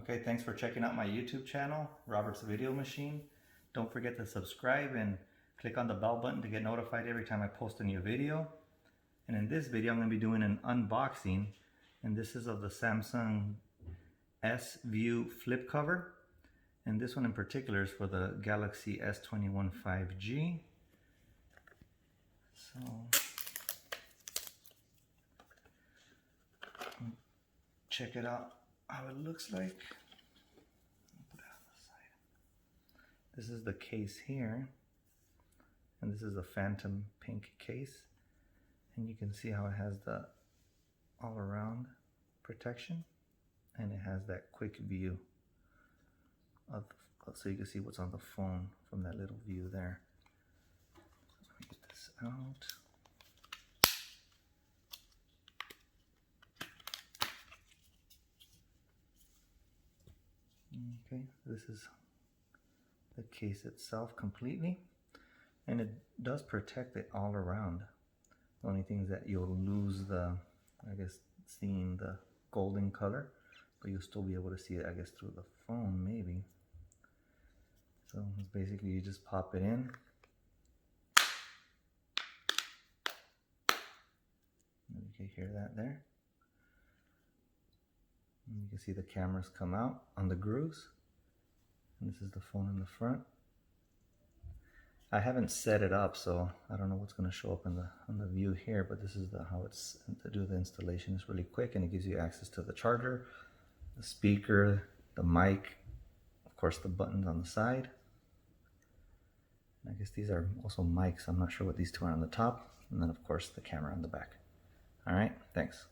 Okay, thanks for checking out my YouTube channel, Robert's Video Machine. Don't forget to subscribe and click on the bell button to get notified every time I post a new video. And in this video, I'm going to be doing an unboxing, and this is of the Samsung S View flip cover. And this one in particular is for the Galaxy S21 5G. So, check it out how it looks like. Put it on the side. This is the case here, and this is a phantom pink case, and you can see how it has the all-around protection, and it has that quick view of, so you can see what's on the phone from that little view there. Let me get this out. Okay, this is the case itself completely, and it does protect it all around. The only thing is that you'll lose the, I guess, seeing the golden color, but you'll still be able to see it, I guess, through the phone maybe. So it's basically you just pop it in. You can hear that there. And you can see the cameras come out on the grooves. And this is the phone in the front. I haven't set it up, so I don't know what's going to show up on the view here, but this is how it's to do the installation. It's really quick, and it gives you access to the charger, the speaker, the mic, of course the buttons on the side. And I guess these are also mics. I'm not sure what these two are on the top, and then of course the camera on the back. All right, thanks.